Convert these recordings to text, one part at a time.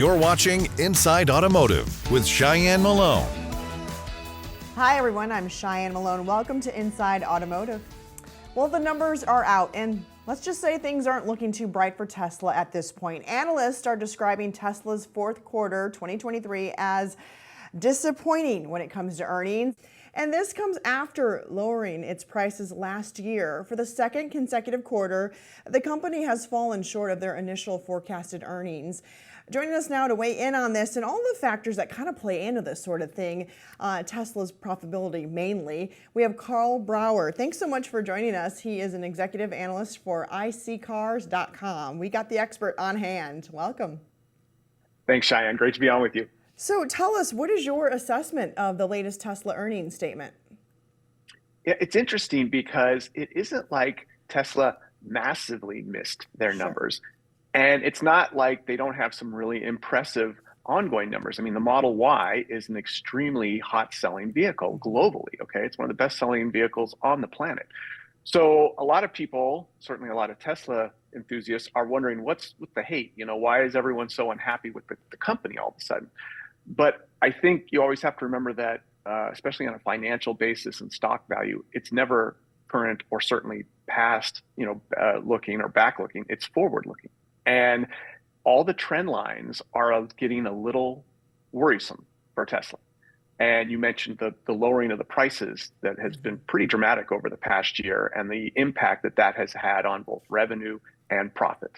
You're watching Inside Automotive with Cheyenne Malone. Hi everyone, I'm Cheyenne Malone. Welcome to Inside Automotive. Well, the numbers are out and let's just say things aren't looking too bright for Tesla at this point. Analysts are describing Tesla's fourth quarter 2023 as disappointing when it comes to earnings. And this comes after lowering its prices last year. For the second consecutive quarter, the company has fallen short of their initial forecasted earnings. Joining us now to weigh in on this and all the factors that kind of play into this sort of thing, Tesla's profitability mainly, we have Karl Brauer. Thanks so much for joining us. He is an executive analyst for iSeeCars.com. We got the expert on hand. Welcome. Thanks, Cheyenne. Great to be on with you. So tell us, what is your assessment of the latest Tesla earnings statement? Yeah, it's interesting because it isn't like Tesla massively missed their numbers. And it's not like they don't have some really impressive ongoing numbers. I mean, the Model Y is an extremely hot selling vehicle globally, okay? It's one of the best selling vehicles on the planet. So a lot of people, certainly a lot of Tesla enthusiasts, are wondering what's with the hate? You know, why is everyone so unhappy with the company all of a sudden? But I think you always have to remember that, especially on a financial basis and stock value, it's never current or certainly past, looking or back looking. It's forward looking. And all the trend lines are getting a little worrisome for Tesla. And you mentioned the lowering of the prices that has been pretty dramatic over the past year and the impact that has had on both revenue and profit.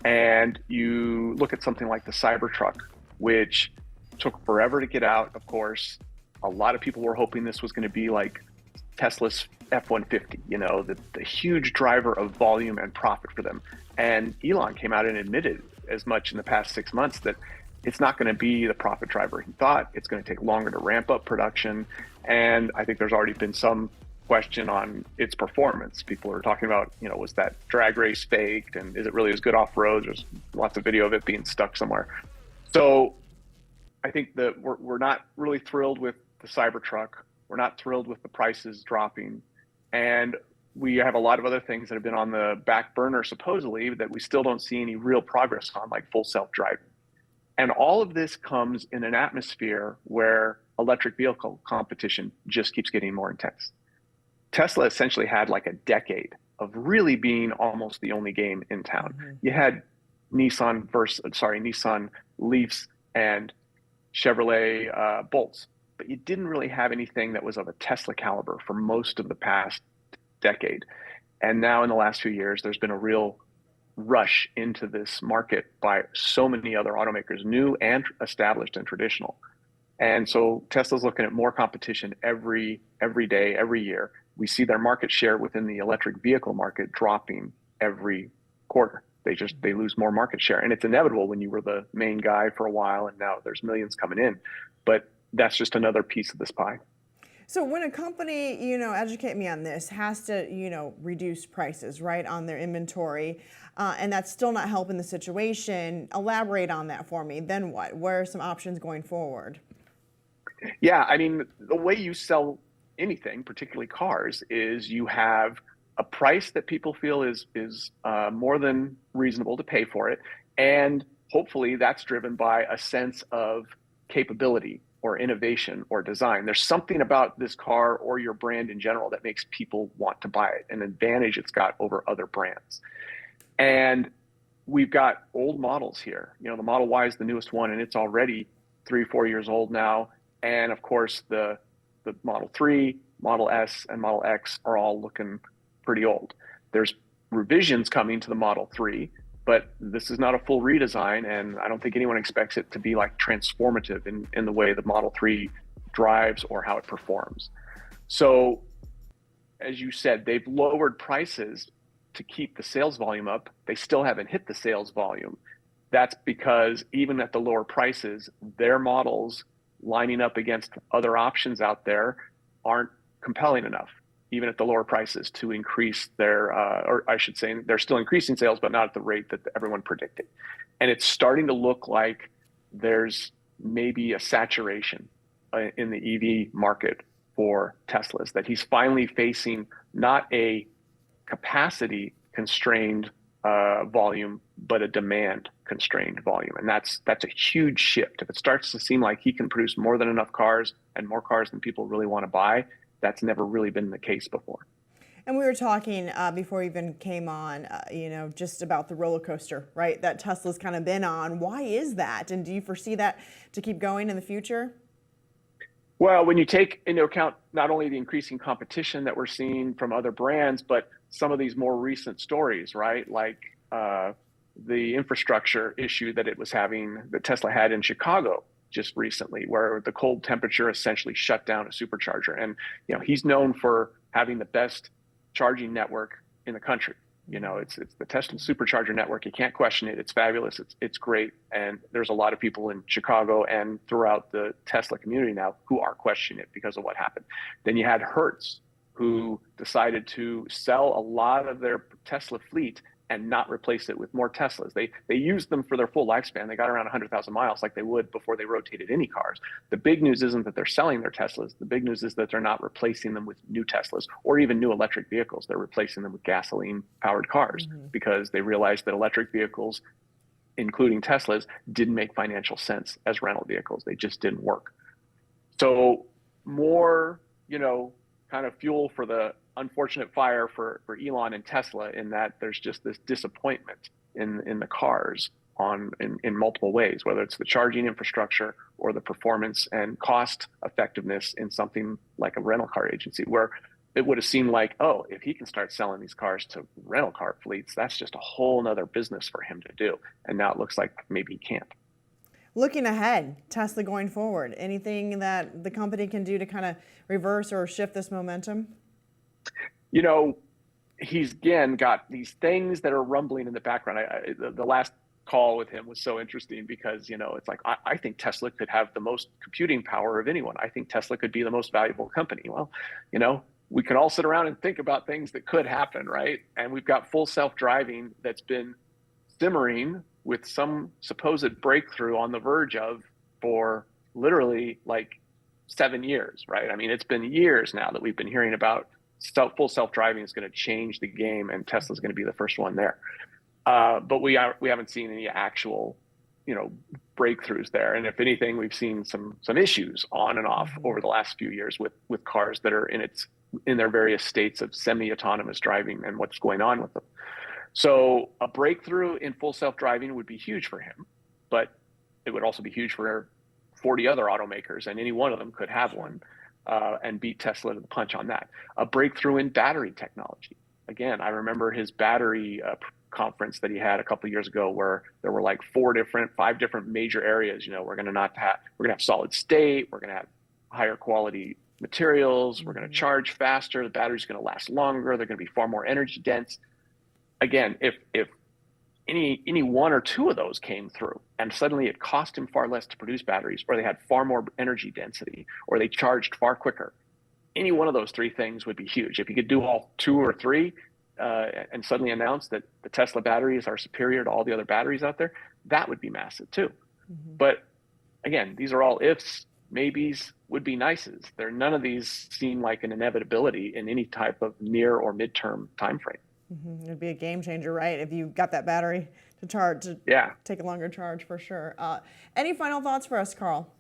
And you look at something like the Cybertruck, which took forever to get out, of course. A lot of people were hoping this was going to be like Tesla's F-150, the huge driver of volume and profit for them. And Elon came out and admitted as much in the past 6 months that it's not going to be the profit driver he thought. It's going to take longer to ramp up production. And I think there's already been some question on its performance. People are talking about, was that drag race faked? And is it really as good off-road? There's lots of video of it being stuck somewhere. So I think that we're not really thrilled with the Cybertruck. We're not thrilled with the prices dropping. And we have a lot of other things that have been on the back burner, supposedly, that we still don't see any real progress on, like full self-driving. And all of this comes in an atmosphere where electric vehicle competition just keeps getting more intense. Tesla essentially had like a decade of really being almost the only game in town. Mm-hmm. You had Nissan Leafs and Chevrolet Bolts, but you didn't really have anything that was of a Tesla caliber for most of the past decade. And now in the last few years, there's been a real rush into this market by so many other automakers, new and established and traditional. And so Tesla's looking at more competition every day, every year. We see their market share within the electric vehicle market dropping every quarter. They lose more market share. And it's inevitable when you were the main guy for a while and now there's millions coming in. But that's just another piece of this pie. So when a company, educate me on this, has to, reduce prices, right, on their inventory, and that's still not helping the situation, elaborate on that for me. Then what? What are some options going forward? Yeah, I mean, the way you sell anything, particularly cars, is you have a price that people feel is more than reasonable to pay for it. And hopefully that's driven by a sense of capability or innovation or design. There's something about this car or your brand in general that makes people want to buy it, an advantage it's got over other brands. And we've got old models here. The Model Y is the newest one, and it's already 3-4 years old now. And of course, the Model 3, Model S, and Model X are all looking pretty old. There's revisions coming to the Model 3, but this is not a full redesign, and I don't think anyone expects it to be like transformative in the way the Model 3 drives or how it performs. So, as you said, they've lowered prices to keep the sales volume up. They still haven't hit the sales volume. That's because even at the lower prices, their models lining up against other options out there aren't compelling enough, even at the lower prices, to increase their, or I should say, they're still increasing sales, but not at the rate that everyone predicted. And it's starting to look like there's maybe a saturation in the EV market for Teslas, that he's finally facing not a capacity constrained volume, but a demand constrained volume. And that's a huge shift. If it starts to seem like he can produce more than enough cars and more cars than people really want to buy, that's never really been the case before. And we were talking before we even came on, just about the roller coaster, right, that Tesla's kind of been on. Why is that? And do you foresee that to keep going in the future? Well, when you take into account not only the increasing competition that we're seeing from other brands, but some of these more recent stories, right? Like the infrastructure issue that Tesla had in Chicago just recently, where the cold temperature essentially shut down a supercharger. And, he's known for having the best charging network in the country. It's the Tesla supercharger network. You can't question it. It's fabulous. It's great. And there's a lot of people in Chicago and throughout the Tesla community now who are questioning it because of what happened. Then you had Hertz, who decided to sell a lot of their Tesla fleet and not replace it with more Teslas. They used them for their full lifespan. They got around 100,000 miles like they would before they rotated any cars. The big news isn't that they're selling their Teslas. The big news is that they're not replacing them with new Teslas or even new electric vehicles. They're replacing them with gasoline-powered cars because they realized that electric vehicles, including Teslas, didn't make financial sense as rental vehicles. They just didn't work. So more, kind of fuel for the unfortunate fire for Elon and Tesla, in that there's just this disappointment in the cars in multiple ways, whether it's the charging infrastructure or the performance and cost effectiveness in something like a rental car agency, where it would have seemed like, oh, if he can start selling these cars to rental car fleets, that's just a whole nother business for him to do. And now it looks like maybe he can't. Looking ahead, Tesla going forward, anything that the company can do to kind of reverse or shift this momentum? He's again got these things that are rumbling in the background. The last call with him was so interesting because, it's like, I think Tesla could have the most computing power of anyone. I think Tesla could be the most valuable company. Well, we can all sit around and think about things that could happen, right? And we've got full self-driving that's been simmering with some supposed breakthrough on the verge of for literally like 7 years, right? I mean, it's been years now that we've been hearing about full self-driving is going to change the game and Tesla's going to be the first one there. But we haven't seen any actual, breakthroughs there. And if anything, we've seen some issues on and off over the last few years with cars that are in their various states of semi-autonomous driving and what's going on with them. So a breakthrough in full self-driving would be huge for him, but it would also be huge for 40 other automakers, and any one of them could have one and beat Tesla to the punch on that. A breakthrough in battery technology. Again, I remember his battery conference that he had a couple of years ago, where there were like 5 different major areas. We're going to have solid state. We're going to have higher quality materials. We're going to charge faster. The battery's going to last longer. They're going to be far more energy dense. Again, if any one or two of those came through and suddenly it cost him far less to produce batteries, or they had far more energy density, or they charged far quicker, any one of those 3 things would be huge. If you could do all 2 or 3 and suddenly announce that the Tesla batteries are superior to all the other batteries out there, that would be massive too. But again, these are all ifs, maybes, would be nices. None of these seem like an inevitability in any type of near or midterm time frame. It'd be a game changer, right? If you got that battery to charge, take a longer charge for sure. Any final thoughts for us, Karl?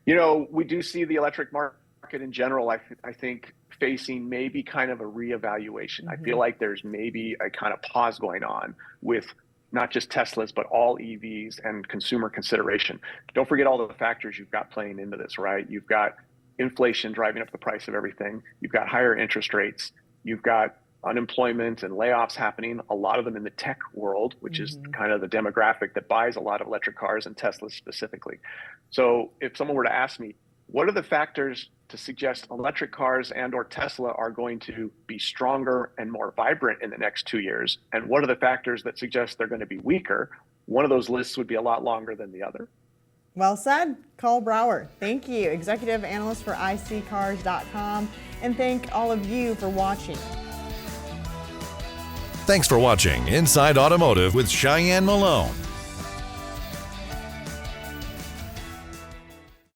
We do see the electric market in general, I think, facing maybe kind of a reevaluation. I feel like there's maybe a kind of pause going on with not just Teslas, but all EVs and consumer consideration. Don't forget all the factors you've got playing into this, right? You've got inflation driving up the price of everything. You've got higher interest rates. You've got unemployment and layoffs happening, a lot of them in the tech world, which is kind of the demographic that buys a lot of electric cars, and Tesla specifically. So if someone were to ask me, what are the factors to suggest electric cars and or Tesla are going to be stronger and more vibrant in the next 2 years, and what are the factors that suggest they're going to be weaker, one of those lists would be a lot longer than the other. Well said. Karl Brauer, thank you, executive analyst for iSeeCars.com, and thank all of you for watching. Thanks for watching Inside Automotive with Cheyenne Malone.